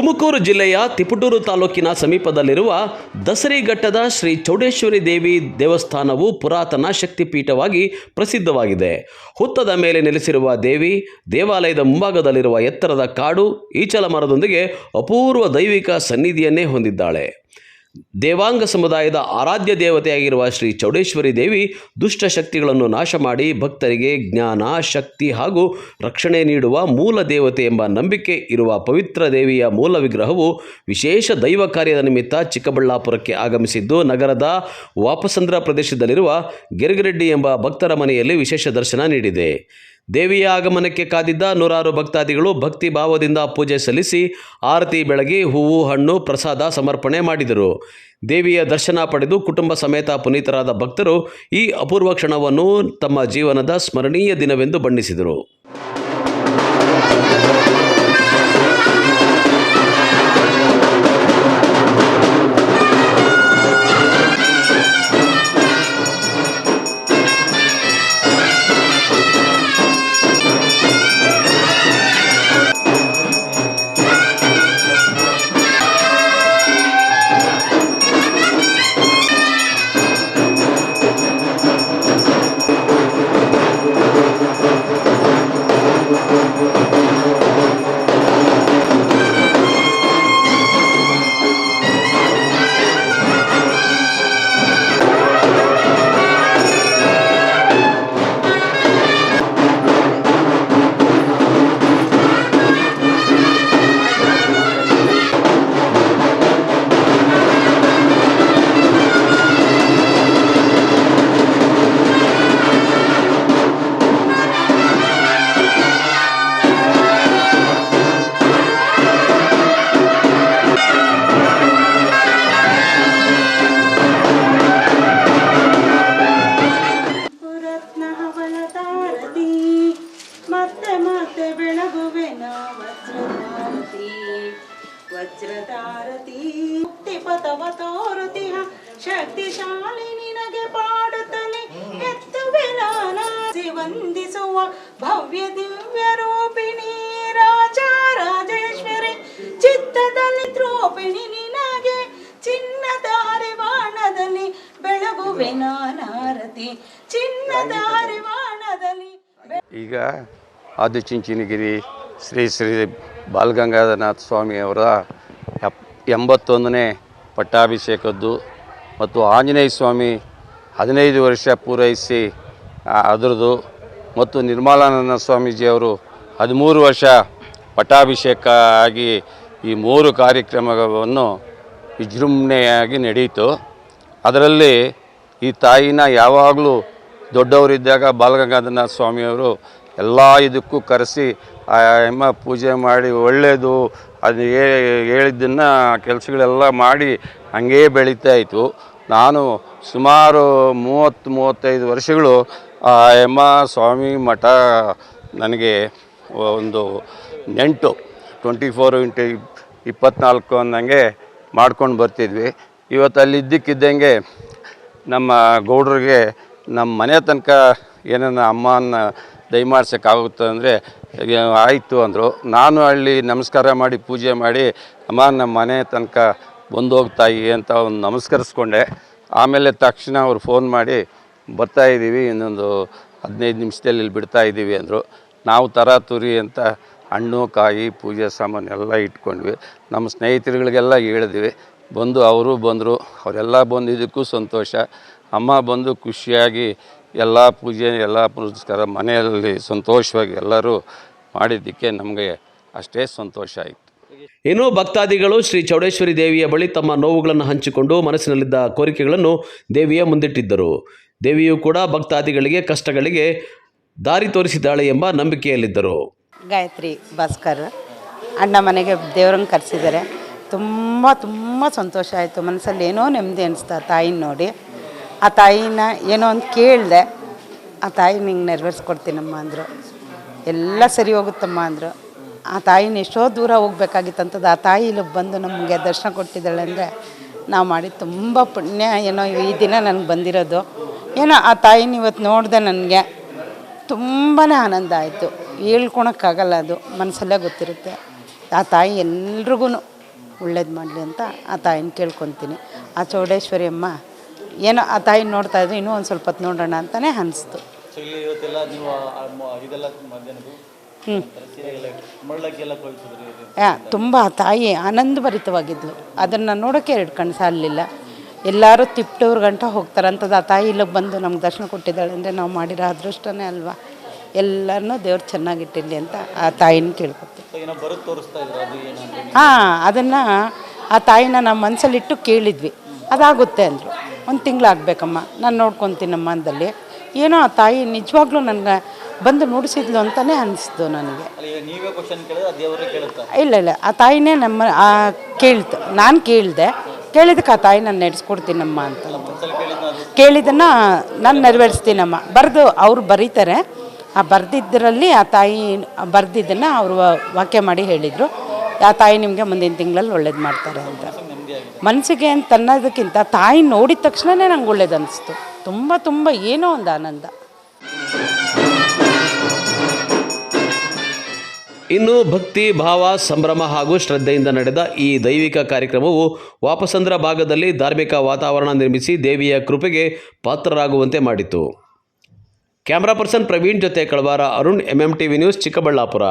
ತುಮಕೂರು ಜಿಲ್ಲೆಯ ತಿಪಟೂರು ತಾಲೂಕಿನ ಸಮೀಪದಲ್ಲಿರುವ ದಸರಿಘಟ್ಟದ ಶ್ರೀ ಚೌಡೇಶ್ವರಿ ದೇವಿ ದೇವಸ್ಥಾನವು ಪುರಾತನ ಶಕ್ತಿಪೀಠವಾಗಿ ಪ್ರಸಿದ್ಧವಾಗಿದೆ. ಹುತ್ತದ ಮೇಲೆ ನೆಲೆಸಿರುವ ದೇವಿ ದೇವಾಲಯದ ಮುಂಭಾಗದಲ್ಲಿರುವ ಎತ್ತರದ ಕಾಡು ಈಚಲ ಮರದೊಂದಿಗೆ ಅಪೂರ್ವ ದೈವಿಕ ಸನ್ನಿಧಿಯನ್ನೇ ಹೊಂದಿದ್ದಾಳೆ. ದೇವಾಂಗ ಸಮುದಾಯದ ಆರಾಧ್ಯ ದೇವತೆಯಾಗಿರುವ ಶ್ರೀ ಚೌಡೇಶ್ವರಿ ದೇವಿ ದುಷ್ಟ ಶಕ್ತಿಗಳನ್ನು ನಾಶ ಮಾಡಿ ಭಕ್ತರಿಗೆ ಜ್ಞಾನ, ಶಕ್ತಿ ಹಾಗೂ ರಕ್ಷಣೆ ನೀಡುವ ಮೂಲ ದೇವತೆ ಎಂಬ ನಂಬಿಕೆ ಇರುವ ಪವಿತ್ರ ದೇವಿಯ ಮೂಲ ವಿಗ್ರಹವು ವಿಶೇಷ ದೈವ ಕಾರ್ಯದ ನಿಮಿತ್ತ ಚಿಕ್ಕಬಳ್ಳಾಪುರಕ್ಕೆ ಆಗಮಿಸಿದ್ದು, ನಗರದ ವಾಪಸಂದ್ರ ಪ್ರದೇಶದಲ್ಲಿರುವ ಗೆರಗರೆಡ್ಡಿ ಎಂಬ ಭಕ್ತರ ಮನೆಯಲ್ಲಿ ವಿಶೇಷ ದರ್ಶನ ನೀಡಿದೆ. ದೇವಿಯ ಆಗಮನಕ್ಕೆ ಕಾದಿದ್ದ ನೂರಾರು ಭಕ್ತಾದಿಗಳು ಭಕ್ತಿ ಭಾವದಿಂದ ಪೂಜೆ ಸಲ್ಲಿಸಿ ಆರತಿ ಬೆಳಗಿ ಹೂವು, ಹಣ್ಣು, ಪ್ರಸಾದ ಸಮರ್ಪಣೆ ಮಾಡಿದರು. ದೇವಿಯ ದರ್ಶನ ಪಡೆದು ಕುಟುಂಬ ಸಮೇತ ಪುನೀತರಾದ ಭಕ್ತರು ಈ ಅಪೂರ್ವ ಕ್ಷಣವನ್ನು ತಮ್ಮ ಜೀವನದ ಸ್ಮರಣೀಯ ದಿನವೆಂದು ಬಣ್ಣಿಸಿದರು. ಮತ್ತೆ ಬೆಳಗುವೆನ ವಜ್ರಧಾರತಿ ಮುಕ್ತಿಪಥವ ತೋರುತಿಹ ಶಕ್ತಿಶಾಲಿ ನಿನಗೆ ಪಾಡುತ್ತಲೇ ಎತ್ತುವೆನ ವಂದಿಸುವ ಭವ್ಯ ದಿವ್ಯ ರೂಪಿಣಿ ರಾಜ ರಾಜೇಶ್ವರಿ ಚಿತ್ತದಲ್ಲಿ ದ್ರೋಪಿಣಿ ನಿನಗೆ ಚಿನ್ನದ ಹರಿವಾಣದಲ್ಲಿ ಬೆಳಗುವೆನ ನಾರತಿ ಚಿನ್ನದ ಹರಿವಾಣದಲ್ಲಿ. ಈಗ ಆದಿಚುಂಚನಗಿರಿ ಶ್ರೀ ಶ್ರೀ ಬಾಲಗಂಗಾಧರನಾಥ ಸ್ವಾಮಿಯವರ 81ನೇ ಪಟ್ಟಾಭಿಷೇಕದ್ದು ಮತ್ತು ಆಂಜನೇಯ ಸ್ವಾಮಿ 15 ವರ್ಷ ಪೂರೈಸಿ ಅದರದ್ದು ಮತ್ತು ನಿರ್ಮಲಾನಂದ ಸ್ವಾಮೀಜಿಯವರು 13 ವರ್ಷ ಪಟ್ಟಾಭಿಷೇಕ ಆಗಿ ಈ 3 ಕಾರ್ಯಕ್ರಮವನ್ನು ವಿಜೃಂಭಣೆಯಾಗಿ ನಡೆಯಿತು. ಅದರಲ್ಲಿ ಈ ತಾಯಿನ ಯಾವಾಗಲೂ ದೊಡ್ಡವರಿದ್ದಾಗ ಬಾಲಗಂಗಾಧರನಾಥ ಸ್ವಾಮಿಯವರು ಎಲ್ಲ ಇದಕ್ಕೂ ಕರೆಸಿ ಆ ಅಮ್ಮ ಪೂಜೆ ಮಾಡಿ ಒಳ್ಳೆಯದು ಅದು ಹೇಳಿದ್ದನ್ನು ಕೆಲಸಗಳೆಲ್ಲ ಮಾಡಿ ಹಾಗೇ ಬೆಳೀತಾ ಇತ್ತು. ನಾನು ಸುಮಾರು 30-35 ವರ್ಷಗಳು ಆ ಅಮ್ಮ ಸ್ವಾಮಿ ಮಠ ನನಗೆ ಒಂದು ನೆಂಟು 24x24 ಅನ್ನಂಗೆ ಮಾಡ್ಕೊಂಡು ಬರ್ತಿದ್ವಿ. ಇವತ್ತು ಅಲ್ಲಿ ಇದ್ದಕ್ಕಿದ್ದಂಗೆ ನಮ್ಮ ಗೌಡ್ರಿಗೆ ನಮ್ಮ ಮನೆ ತನಕ ಏನನ್ನ ಅಮ್ಮನ ದಯಮಾಡ್ಸೋಕ್ಕಾಗುತ್ತೆ ಅಂದರೆ ಆಯಿತು ಅಂದರು. ನಾನು ಅಲ್ಲಿ ನಮಸ್ಕಾರ ಮಾಡಿ ಪೂಜೆ ಮಾಡಿ ಅಮ್ಮ ನಮ್ಮ ಮನೆ ತನಕ ಬಂದು ಹೋಗ್ತಾಯಿ ಅಂತ ಒಂದು ನಮಸ್ಕರಿಸ್ಕೊಂಡೆ. ಆಮೇಲೆ ತಕ್ಷಣ ಅವ್ರು ಫೋನ್ ಮಾಡಿ ಬರ್ತಾಯಿದ್ದೀವಿ, ಇನ್ನೊಂದು 15 ನಿಮಿಷದಲ್ಲಿ ಇಲ್ಲಿ ಬಿಡ್ತಾಯಿದ್ದೀವಿ ಅಂದರು. ನಾವು ತರಾತುರಿ ಅಂತ ಹಣ್ಣು ಕಾಯಿ ಪೂಜೆ ಸಾಮಾನು ಎಲ್ಲ ಇಟ್ಕೊಂಡ್ವಿ. ನಮ್ಮ ಸ್ನೇಹಿತರುಗಳಿಗೆಲ್ಲ ಹೇಳಿದ್ವಿ. ಬಂದು ಅವರು ಬಂದರು. ಅವರೆಲ್ಲ ಬಂದಿದ್ದಕ್ಕೂ ಸಂತೋಷ. ಅಮ್ಮ ಬಂದು ಖುಷಿಯಾಗಿ ಎಲ್ಲ ಪೂಜೆ ಎಲ್ಲ ಪುರಸ್ಕಾರ ಮನೆಯಲ್ಲಿ ಸಂತೋಷವಾಗಿ ಎಲ್ಲರೂ ಮಾಡಿದ್ದಕ್ಕೆ ನಮಗೆ ಅಷ್ಟೇ ಸಂತೋಷ ಆಯಿತು. ಇನ್ನು ಭಕ್ತಾದಿಗಳು ಶ್ರೀ ಚೌಡೇಶ್ವರಿ ದೇವಿಯ ಬಳಿ ತಮ್ಮ ನೋವುಗಳನ್ನು ಹಂಚಿಕೊಂಡು ಮನಸ್ಸಿನಲ್ಲಿದ್ದ ಕೋರಿಕೆಗಳನ್ನು ದೇವಿಯ ಮುಂದಿಟ್ಟಿದ್ದರು. ದೇವಿಯು ಕೂಡ ಭಕ್ತಾದಿಗಳಿಗೆ ಕಷ್ಟಗಳಿಗೆ ದಾರಿ ತೋರಿಸಿದ್ದಾಳೆ ಎಂಬ ನಂಬಿಕೆಯಲ್ಲಿದ್ದರು. ಗಾಯತ್ರಿ ಭಾಸ್ಕರ್ ಅಣ್ಣ ಮನೆಗೆ ದೇವರನ್ನು ಕರೆಸಿದ್ದಾರೆ. ತುಂಬ ಸಂತೋಷ ಆಯಿತು. ಮನಸ್ಸಲ್ಲಿ ಏನೋ ನೆಮ್ಮದಿ ಅನಿಸ್ತಾ ತಾಯಿನ ನೋಡಿ. ಆ ತಾಯಿನ ಏನೋ ಒಂದು ಕೇಳಿದೆ. ಆ ತಾಯಿ ನಿಂಗೆ ನೆರವೇರಿಸ್ಕೊಡ್ತೀನಮ್ಮ ಅಂದರು. ಎಲ್ಲ ಸರಿ ಹೋಗುತ್ತಮ್ಮ ಅಂದರು. ಆ ತಾಯಿನ ಎಷ್ಟೋ ದೂರ ಹೋಗ್ಬೇಕಾಗಿತ್ತಂಥದ್ದು ಆ ತಾಯಿ ಇಲ್ಲಿ ಬಂದು ನಮಗೆ ದರ್ಶನ ಕೊಟ್ಟಿದ್ದಾಳೆ ಅಂದರೆ ನಾವು ಮಾಡಿ ತುಂಬ ಪುಣ್ಯ. ಏನೋ ಈ ದಿನ ನನಗೆ ಬಂದಿರೋದು ಏನೋ ಆ ತಾಯಿನ ಇವತ್ತು ನೋಡಿದೆ ನನಗೆ ತುಂಬಾ ಆನಂದ ಆಯಿತು. ಹೇಳ್ಕೊಳಕ್ಕಾಗಲ್ಲ, ಅದು ಮನಸ್ಸಲ್ಲೇ ಗೊತ್ತಿರುತ್ತೆ. ಆ ತಾಯಿ ಎಲ್ರಿಗೂ ಒಳ್ಳೇದು ಮಾಡಲಿ ಅಂತ ಆ ತಾಯಿನ ಕೇಳ್ಕೊತೀನಿ. ಆ ಚೌಡೇಶ್ವರಿ ಅಮ್ಮ ಏನೋ ಆ ತಾಯಿನ ನೋಡ್ತಾ ಇದ್ರು, ಇನ್ನೂ ಒಂದು ಸ್ವಲ್ಪ ಹೊತ್ತು ನೋಡೋಣ ಅಂತಲೇ ಅನಿಸ್ತು. ತುಂಬ ಆ ತಾಯಿ ಆನಂದಭರಿತವಾಗಿದ್ಲು. ಅದನ್ನು ನೋಡೋಕ್ಕೆ 2 ಕಣ್ಣು ಸಾಲಲಿಲ್ಲ. ಎಲ್ಲರೂ ತಿಪ್ಟೂರು ಗಂಟ ಹೋಗ್ತಾರಂಥದ್ದು ಆ ತಾಯಿ ಇಲ್ಲಿಗೆ ಬಂದು ನಮ್ಗೆ ದರ್ಶನ ಕೊಟ್ಟಿದ್ದಾಳೆ ಅಂದರೆ ನಾವು ಮಾಡಿರೋ ಅದೃಷ್ಟನೇ ಅಲ್ವಾ. ಎಲ್ಲರನ್ನೂ ದೇವ್ರು ಚೆನ್ನಾಗಿಟ್ಟಿರಲಿ ಅಂತ ಆ ತಾಯಿನ ಕೇಳ್ಕೊತೀವಿ. ಅದನ್ನು ಆ ತಾಯಿನ ನಮ್ಮ ಮನಸ್ಸಲ್ಲಿಟ್ಟು ಕೇಳಿದ್ವಿ. ಅದಾಗುತ್ತೆ ಅಂದರು. 1 ತಿಂಗಳಾಗಬೇಕಮ್ಮ, ನಾನು ನೋಡ್ಕೊತೀನಮ್ಮ ಅಂದಲ್ಲಿ. ಏನೋ ಆ ತಾಯಿ ನಿಜವಾಗ್ಲೂ ನನಗೆ ಬಂದು ನುಡಿಸಿದ್ಲು ಅಂತಲೇ ಅನಿಸ್ತು ನನಗೆ. ಇಲ್ಲ ಆ ತಾಯಿನೇ ನಮ್ಮ ಕೇಳ್ತು. ನಾನು ಕೇಳಿದಕ್ಕೆ ಆ ತಾಯಿ ನಾನು ನಡೆಸ್ಕೊಡ್ತೀನಮ್ಮ ಅಂತ ಕೇಳಿದ್ದನ್ನು ನಾನು ನೆರವೇರಿಸ್ತೀನಮ್ಮ. ಅವ್ರು ಬರೀತಾರೆ. ಆ ಬರೆದಿದ್ದರಲ್ಲಿ ಆ ತಾಯಿ ಬರೆದಿದ್ದನ್ನು ಅವರು ವಾಕ್ಯ ಮಾಡಿ ಹೇಳಿದರು. ಆ ತಾಯಿ ನಿಮಗೆ ಮುಂದಿನ ತಿಂಗಳಲ್ಲಿ ಒಳ್ಳೇದು ಮಾಡ್ತಾರೆ ಅಂತ. ಮನಸ್ಸಿಗೆ ಅಂತ ಅನ್ನೋದಕ್ಕಿಂತ ತಾಯಿ ನೋಡಿದ ತಕ್ಷಣವೇ ನಂಗೆ ಒಳ್ಳೇದು ಅನ್ನಿಸ್ತು. ತುಂಬ ಏನೋ ಒಂದು ಆನಂದ. ಇನ್ನು ಭಕ್ತಿ ಭಾವ ಸಂಭ್ರಮ ಹಾಗೂ ಶ್ರದ್ಧೆಯಿಂದ ನಡೆದ ಈ ದೈವಿಕ ಕಾರ್ಯಕ್ರಮವು ವಾಪಸಂದ್ರ ಭಾಗದಲ್ಲಿ ಧಾರ್ಮಿಕ ವಾತಾವರಣ ನಿರ್ಮಿಸಿ ದೇವಿಯ ಕೃಪೆಗೆ ಪಾತ್ರರಾಗುವಂತೆ ಮಾಡಿತು. ಕ್ಯಾಮ್ರಾ ಪರ್ಸನ್ ಪ್ರವೀಣ್ ಜೊತೆ ಕಳವಾರ ಅರುಣ್, MMTV ನ್ಯೂಸ್, ಚಿಕ್ಕಬಳ್ಳಾಪುರ.